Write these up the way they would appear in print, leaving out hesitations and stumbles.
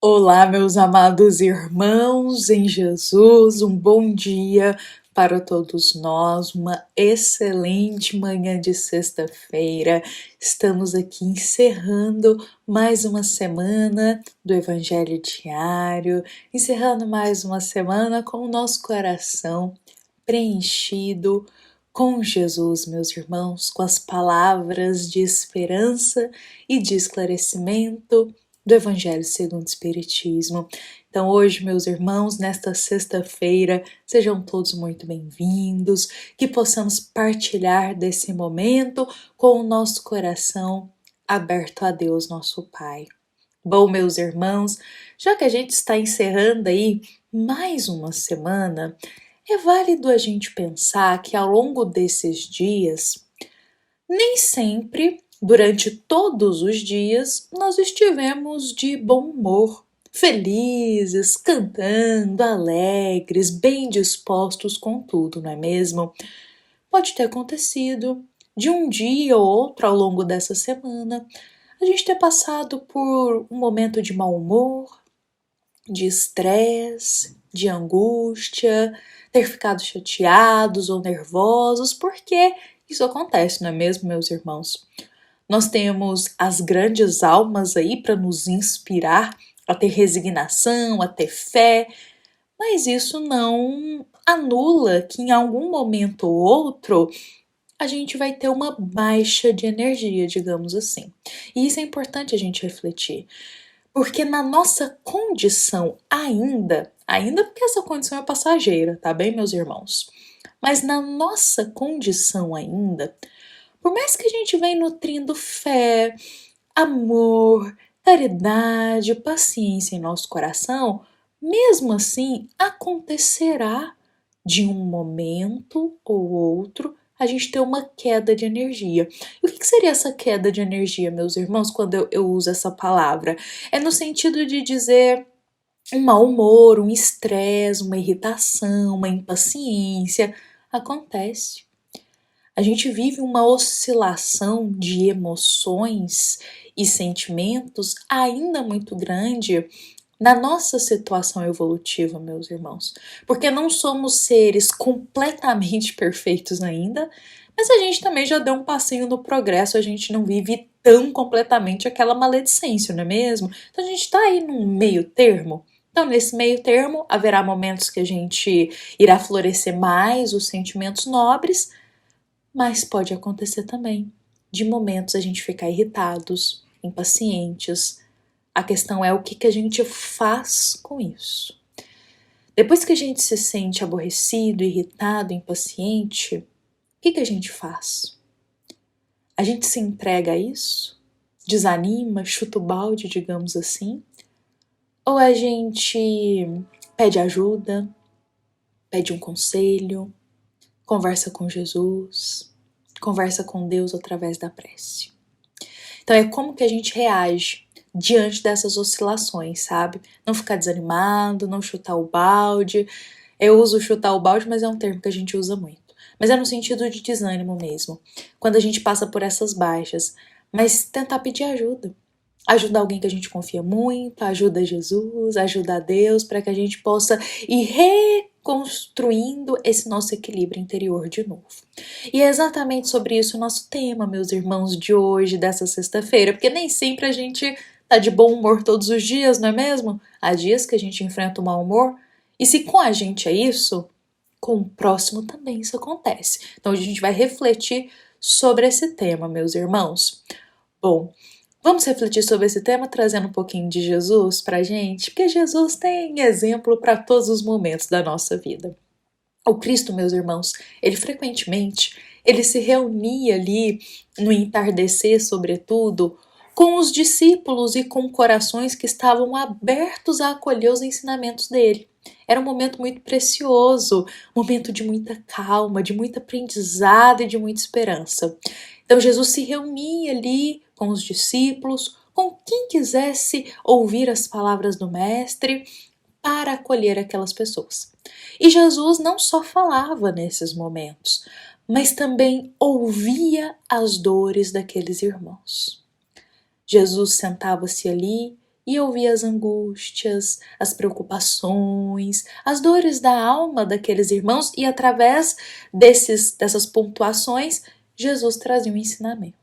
Olá, meus amados irmãos em Jesus, um bom dia para todos nós, uma excelente manhã de sexta-feira. Estamos aqui encerrando mais uma semana do Evangelho Diário, encerrando mais uma semana com o nosso coração preenchido com Jesus, meus irmãos, com as palavras de esperança e de esclarecimento do Evangelho segundo o Espiritismo. Então, hoje, meus irmãos, nesta sexta-feira, sejam todos muito bem-vindos, que possamos partilhar desse momento com o nosso coração aberto a Deus, nosso Pai. Bom, meus irmãos, já que a gente está encerrando aí mais uma semana, é válido a gente pensar que ao longo desses dias, nem sempre, durante todos os dias, nós estivemos de bom humor, felizes, cantando, alegres, bem dispostos com tudo, não é mesmo? Pode ter acontecido de um dia ou outro ao longo dessa semana a gente ter passado por um momento de mau humor, de estresse, de angústia, ter ficado chateados ou nervosos, porque isso acontece, não é mesmo, meus irmãos? Nós temos as grandes almas aí para nos inspirar a ter resignação, a ter fé, mas isso não anula que em algum momento ou outro a gente vai ter uma baixa de energia, digamos assim. E isso é importante a gente refletir. Porque na nossa condição ainda porque essa condição é passageira, tá bem, meus irmãos? Mas na nossa condição ainda, por mais que a gente venha nutrindo fé, amor, caridade, paciência em nosso coração, mesmo assim acontecerá de um momento ou outro a gente ter uma queda de energia. E o que seria essa queda de energia, meus irmãos, quando eu uso essa palavra? É no sentido de dizer um mau humor, um estresse, uma irritação, uma impaciência. Acontece. A gente vive uma oscilação de emoções e sentimentos ainda muito grande na nossa situação evolutiva, meus irmãos. Porque não somos seres completamente perfeitos ainda, mas a gente também já deu um passinho no progresso, a gente não vive tão completamente aquela maledicência, não é mesmo? Então a gente está aí num meio termo. Então, nesse meio termo, haverá momentos que a gente irá florescer mais os sentimentos nobres, mas pode acontecer também de momentos a gente ficar irritados, impacientes. A questão é o que a gente faz com isso. Depois que a gente se sente aborrecido, irritado, impaciente, o que a gente faz? A gente se entrega a isso? Desanima, chuta o balde, digamos assim? Ou a gente pede ajuda, pede um conselho, conversa com Jesus, conversa com Deus através da prece? Então é como que a gente reage diante dessas oscilações, sabe? Não ficar desanimado, não chutar o balde. Eu uso chutar o balde, mas é um termo que a gente usa muito. Mas é no sentido de desânimo mesmo. Quando a gente passa por essas baixas. Mas tentar pedir ajuda. Ajuda alguém que a gente confia muito, ajuda Jesus, ajuda a Deus, para que a gente possa ir reconstruindo esse nosso equilíbrio interior de novo. E é exatamente sobre isso o nosso tema, meus irmãos, de hoje, dessa sexta-feira, porque nem sempre a gente tá de bom humor todos os dias, não é mesmo? Há dias que a gente enfrenta o mau humor, e se com a gente é isso, com o próximo também isso acontece. Então hoje a gente vai refletir sobre esse tema, meus irmãos. Bom, vamos refletir sobre esse tema trazendo um pouquinho de Jesus pra gente, porque Jesus tem exemplo para todos os momentos da nossa vida. O Cristo, meus irmãos, ele frequentemente, ele se reunia ali no entardecer, sobretudo, com os discípulos e com corações que estavam abertos a acolher os ensinamentos dele. Era um momento muito precioso, um momento de muita calma, de muito aprendizado e de muita esperança. Então Jesus se reunia ali com os discípulos, com quem quisesse ouvir as palavras do Mestre, para acolher aquelas pessoas. E Jesus não só falava nesses momentos, mas também ouvia as dores daqueles irmãos. Jesus sentava-se ali e ouvia as angústias, as preocupações, as dores da alma daqueles irmãos, e através dessas pontuações, Jesus trazia um ensinamento.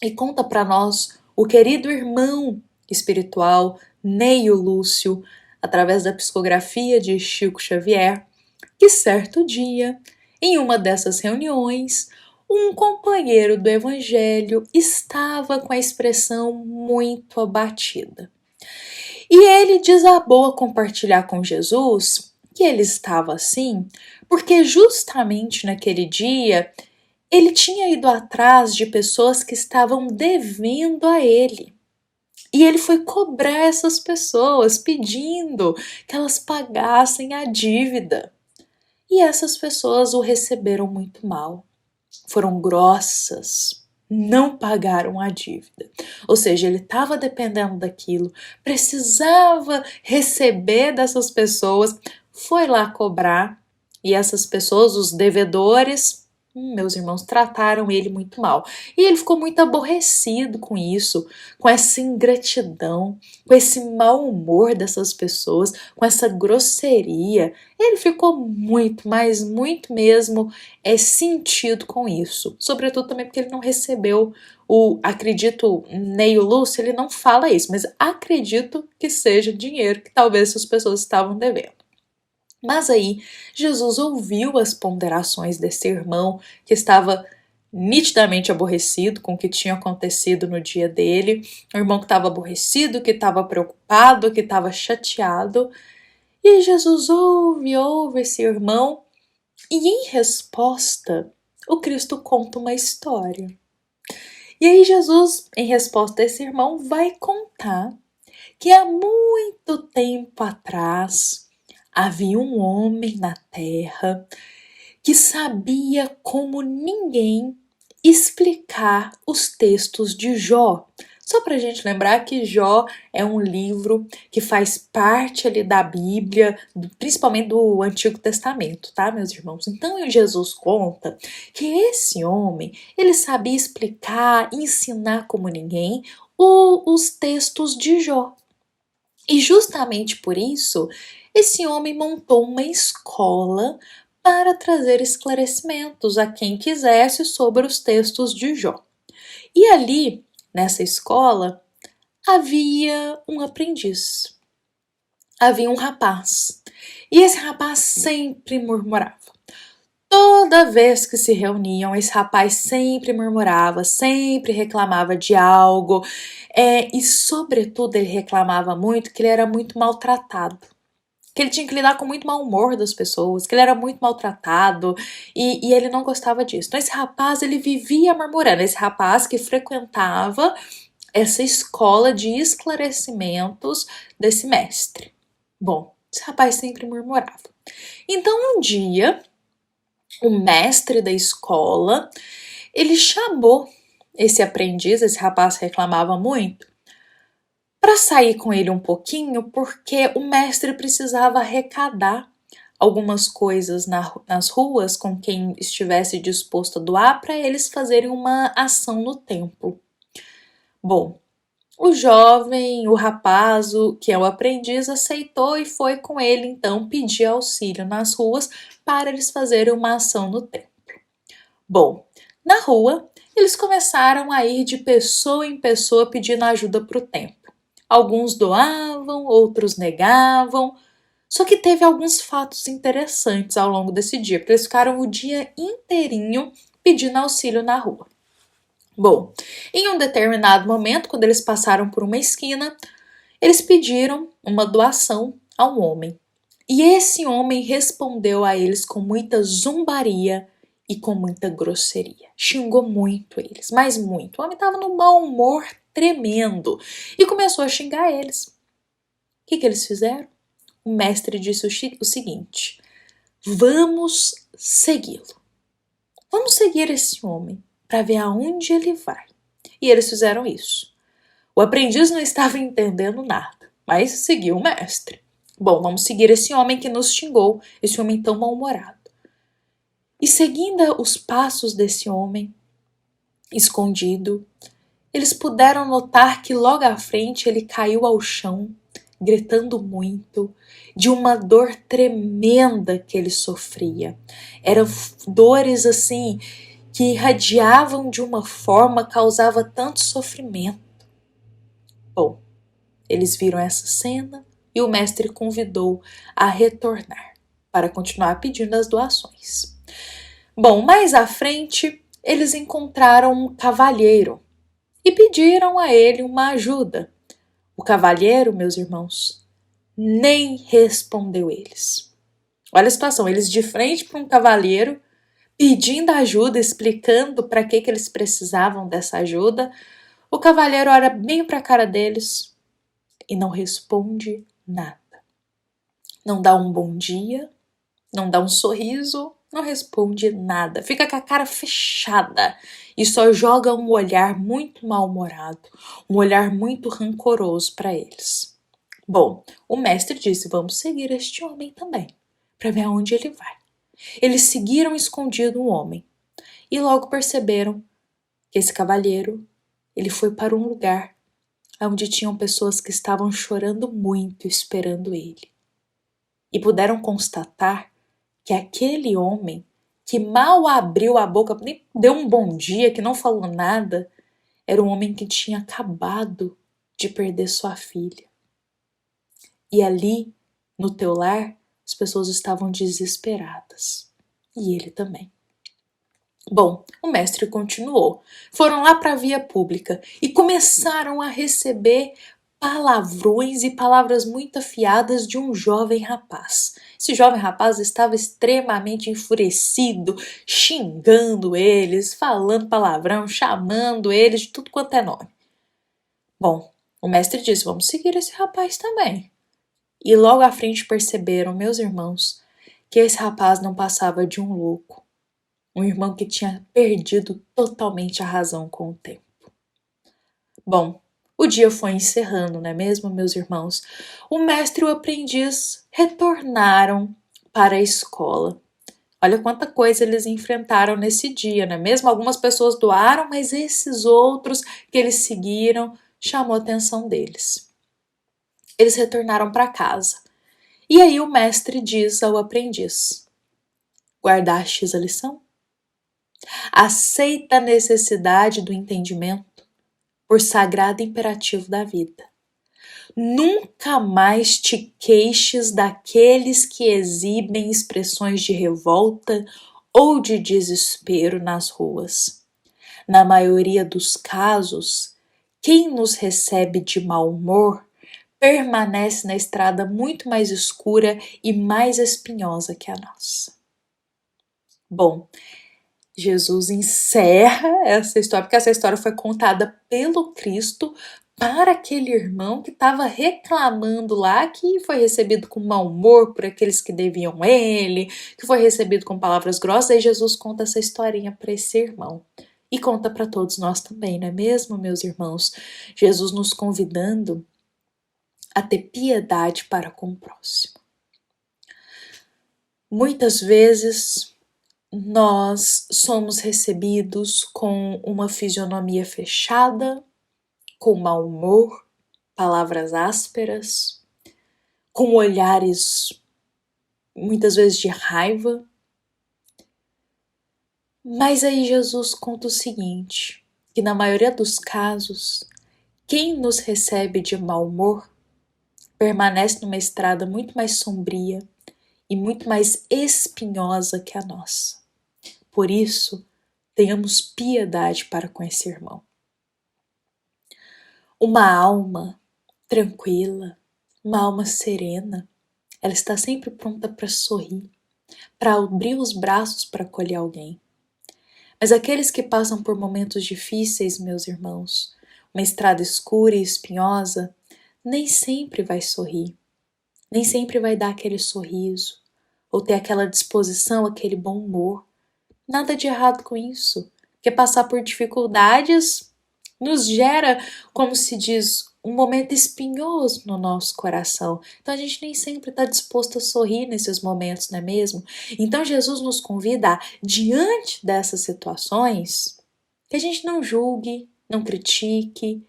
E conta para nós o querido irmão espiritual Neio Lúcio, através da psicografia de Chico Xavier, que certo dia, em uma dessas reuniões, um companheiro do Evangelho estava com a expressão muito abatida. E ele desabou a compartilhar com Jesus que ele estava assim, porque justamente naquele dia ele tinha ido atrás de pessoas que estavam devendo a ele. E ele foi cobrar essas pessoas, pedindo que elas pagassem a dívida. E essas pessoas o receberam muito mal. Foram grossas, não pagaram a dívida. Ou seja, ele estava dependendo daquilo, precisava receber dessas pessoas, foi lá cobrar, e essas pessoas, os devedores, meus irmãos, trataram ele muito mal. E ele ficou muito aborrecido com isso, com essa ingratidão, com esse mau humor dessas pessoas, com essa grosseria. Ele ficou muito, mas muito mesmo sentido com isso. Sobretudo também porque ele não recebeu acredito, Neio Lúcio, ele não fala isso, mas acredito que seja dinheiro que talvez essas pessoas estavam devendo. Mas aí, Jesus ouviu as ponderações desse irmão que estava nitidamente aborrecido com o que tinha acontecido no dia dele, um irmão que estava aborrecido, que estava preocupado, que estava chateado. E Jesus ouve esse irmão e, em resposta, o Cristo conta uma história. E aí Jesus, em resposta a esse irmão, vai contar que há muito tempo atrás havia um homem na terra que sabia como ninguém explicar os textos de Jó. Só para a gente lembrar que Jó é um livro que faz parte ali da Bíblia, principalmente do Antigo Testamento, tá, meus irmãos? Então Jesus conta que esse homem, ele sabia explicar, ensinar como ninguém os textos de Jó. E justamente por isso, esse homem montou uma escola para trazer esclarecimentos a quem quisesse sobre os textos de Jó. E ali, nessa escola, havia um aprendiz, havia um rapaz. E esse rapaz sempre murmurava. Toda vez que se reuniam, esse rapaz sempre murmurava, sempre reclamava de algo, e sobretudo ele reclamava muito que ele era muito maltratado, que ele tinha que lidar com muito mau humor das pessoas, que ele era muito maltratado e ele não gostava disso. Então esse rapaz, ele vivia murmurando, esse rapaz que frequentava essa escola de esclarecimentos desse mestre. Bom, esse rapaz sempre murmurava. Então um dia, o mestre da escola, ele chamou esse aprendiz, esse rapaz reclamava muito, para sair com ele um pouquinho, porque o mestre precisava arrecadar algumas coisas nas ruas com quem estivesse disposto a doar para eles fazerem uma ação no templo. Bom, o jovem, o rapaz, que é o aprendiz, aceitou e foi com ele então pedir auxílio nas ruas para eles fazerem uma ação no templo. Bom, na rua, eles começaram a ir de pessoa em pessoa pedindo ajuda para o templo. Alguns doavam, outros negavam. Só que teve alguns fatos interessantes ao longo desse dia, porque eles ficaram o dia inteirinho pedindo auxílio na rua. Bom, em um determinado momento, quando eles passaram por uma esquina, eles pediram uma doação a um homem. E esse homem respondeu a eles com muita zombaria e com muita grosseria. Xingou muito eles, mas muito. O homem estava no mau humor tremendo e começou a xingar eles. O que eles fizeram? O mestre disse o seguinte: vamos segui-lo. Vamos seguir esse homem para ver aonde ele vai. E eles fizeram isso. O aprendiz não estava entendendo nada, mas seguiu o mestre. Bom, vamos seguir esse homem que nos xingou, esse homem tão mal-humorado. E seguindo os passos desse homem, escondido, eles puderam notar que logo à frente ele caiu ao chão, gritando muito, de uma dor tremenda que ele sofria. Eram dores assim que irradiavam de uma forma, causava tanto sofrimento. Bom, eles viram essa cena e o mestre convidou a retornar para continuar pedindo as doações. Bom, mais à frente, eles encontraram um cavalheiro e pediram a ele uma ajuda. O cavalheiro, meus irmãos, nem respondeu eles. Olha a situação, eles de frente para um cavalheiro, pedindo ajuda, explicando para que eles precisavam dessa ajuda. O cavalheiro olha bem para a cara deles e não responde nada. Não dá um bom dia, não dá um sorriso, não responde nada. Fica com a cara fechada e só joga um olhar muito mal-humorado, um olhar muito rancoroso para eles. Bom, o mestre disse: vamos seguir este homem também, para ver aonde ele vai. Eles seguiram escondido o homem e logo perceberam que esse cavalheiro, ele foi para um lugar onde tinham pessoas que estavam chorando muito esperando ele. E puderam constatar que aquele homem, que mal abriu a boca, nem deu um bom dia, que não falou nada, era um homem que tinha acabado de perder sua filha. E ali, no teu lar, as pessoas estavam desesperadas. E ele também. Bom, o mestre continuou. Foram lá para a via pública e começaram a receber palavrões e palavras muito afiadas de um jovem rapaz. Esse jovem rapaz estava extremamente enfurecido, xingando eles, falando palavrão, chamando eles de tudo quanto é nome. Bom, o mestre disse: vamos seguir esse rapaz também. E logo à frente perceberam, meus irmãos, que esse rapaz não passava de um louco. Um irmão que tinha perdido totalmente a razão com o tempo. Bom, o dia foi encerrando, não é mesmo, meus irmãos? O mestre e o aprendiz retornaram para a escola. Olha quanta coisa eles enfrentaram nesse dia, não é mesmo? Algumas pessoas doaram, mas esses outros que eles seguiram chamou a atenção deles. Eles retornaram para casa. E aí o mestre diz ao aprendiz: guardastes a lição? Aceita a necessidade do entendimento por sagrado imperativo da vida. Nunca mais te queixes daqueles que exibem expressões de revolta ou de desespero nas ruas. Na maioria dos casos, quem nos recebe de mau humor permanece na estrada muito mais escura e mais espinhosa que a nossa. Bom, Jesus encerra essa história, porque essa história foi contada pelo Cristo para aquele irmão que estava reclamando lá, que foi recebido com mau humor por aqueles que deviam ele, que foi recebido com palavras grossas, e Jesus conta essa historinha para esse irmão. E conta para todos nós também, não é mesmo, meus irmãos? Jesus nos convidando a ter piedade para com o próximo. Muitas vezes nós somos recebidos com uma fisionomia fechada, com mau humor, palavras ásperas, com olhares muitas vezes de raiva. Mas aí Jesus conta o seguinte, que na maioria dos casos, quem nos recebe de mau humor permanece numa estrada muito mais sombria e muito mais espinhosa que a nossa. Por isso, tenhamos piedade para com esse irmão. Uma alma tranquila, uma alma serena, ela está sempre pronta para sorrir, para abrir os braços para acolher alguém. Mas aqueles que passam por momentos difíceis, meus irmãos, uma estrada escura e espinhosa, nem sempre vai sorrir, nem sempre vai dar aquele sorriso, ou ter aquela disposição, aquele bom humor. Nada de errado com isso, porque passar por dificuldades nos gera, como se diz, um momento espinhoso no nosso coração. Então a gente nem sempre está disposto a sorrir nesses momentos, não é mesmo? Então Jesus nos convida a, diante dessas situações, que a gente não julgue, não critique,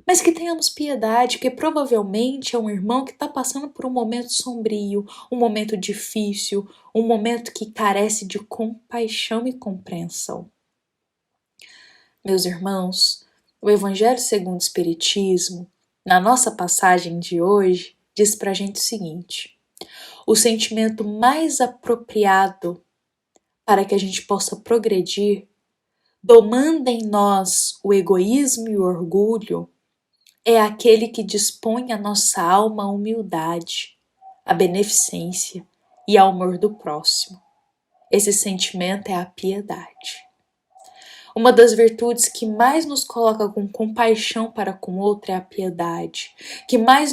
mas que tenhamos piedade, que provavelmente é um irmão que está passando por um momento sombrio, um momento difícil, um momento que carece de compaixão e compreensão. Meus irmãos, o Evangelho segundo o Espiritismo, na nossa passagem de hoje, diz pra gente o seguinte: o sentimento mais apropriado para que a gente possa progredir, domando em nós o egoísmo e o orgulho, é aquele que dispõe a nossa alma à humildade, à beneficência e ao amor do próximo. Esse sentimento é a piedade. Uma das virtudes que mais nos coloca com compaixão para com o outro é a piedade, que mais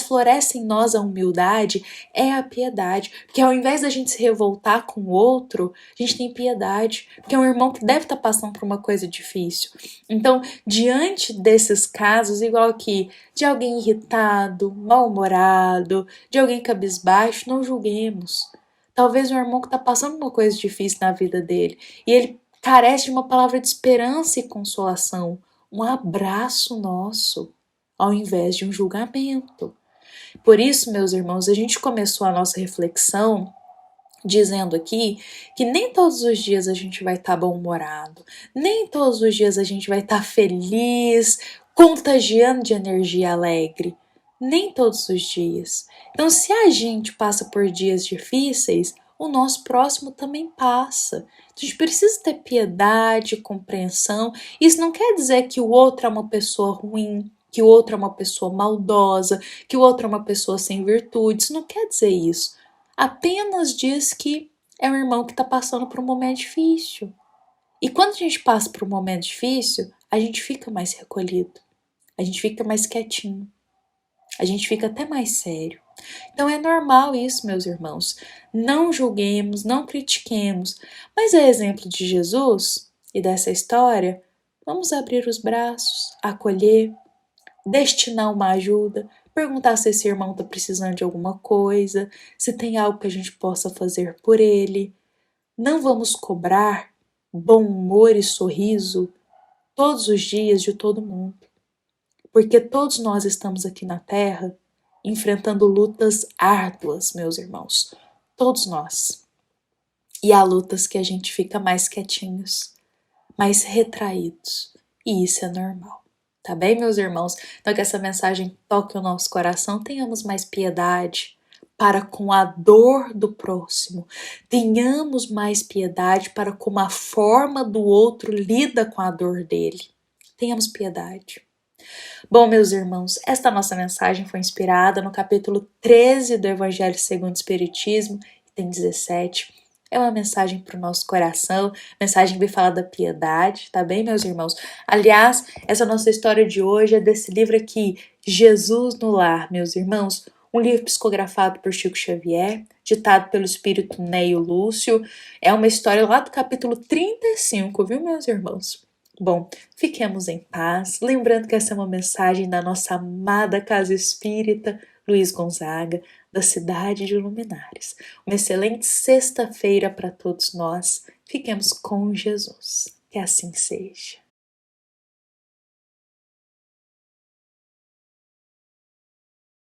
floresce em nós a humildade é a piedade, porque ao invés da gente se revoltar com o outro, a gente tem piedade, porque é um irmão que deve estar passando por uma coisa difícil. Então, diante desses casos, igual aqui, de alguém irritado, mal-humorado, de alguém cabisbaixo, não julguemos. Talvez um irmão que está passando uma coisa difícil na vida dele e ele carece de uma palavra de esperança e consolação, um abraço nosso, ao invés de um julgamento. Por isso, meus irmãos, a gente começou a nossa reflexão dizendo aqui que nem todos os dias a gente vai estar bom-humorado, nem todos os dias a gente vai estar feliz, contagiando de energia alegre. Nem todos os dias. Então, se a gente passa por dias difíceis, o nosso próximo também passa. Então, a gente precisa ter piedade, compreensão. Isso não quer dizer que o outro é uma pessoa ruim, que o outro é uma pessoa maldosa, que o outro é uma pessoa sem virtude. Isso não quer dizer isso. Apenas diz que é um irmão que está passando por um momento difícil. E quando a gente passa por um momento difícil, a gente fica mais recolhido, a gente fica mais quietinho. A gente fica até mais sério. Então é normal isso, meus irmãos. Não julguemos, não critiquemos. Mas a exemplo de Jesus e dessa história, vamos abrir os braços, acolher, destinar uma ajuda, perguntar se esse irmão está precisando de alguma coisa, se tem algo que a gente possa fazer por ele. Não vamos cobrar bom humor e sorriso todos os dias de todo mundo. Porque todos nós estamos aqui na Terra enfrentando lutas árduas, meus irmãos. Todos nós. E há lutas que a gente fica mais quietinhos, mais retraídos. E isso é normal. Tá bem, meus irmãos? Então que essa mensagem toque o nosso coração, tenhamos mais piedade para com a dor do próximo. Tenhamos mais piedade para como a forma do outro lida com a dor dele. Tenhamos piedade. Bom, meus irmãos, esta nossa mensagem foi inspirada no capítulo 13 do Evangelho segundo o Espiritismo, que tem 17. É uma mensagem para o nosso coração, mensagem que vem falar da piedade, tá bem, meus irmãos? Aliás, essa nossa história de hoje é desse livro aqui, Jesus no Lar, meus irmãos, um livro psicografado por Chico Xavier, ditado pelo espírito Neio Lúcio. É uma história lá do capítulo 35, viu, meus irmãos? Bom, fiquemos em paz, lembrando que essa é uma mensagem da nossa amada Casa Espírita Luiz Gonzaga, da cidade de Luminares. Uma excelente sexta-feira para todos nós. Fiquemos com Jesus. Que assim seja.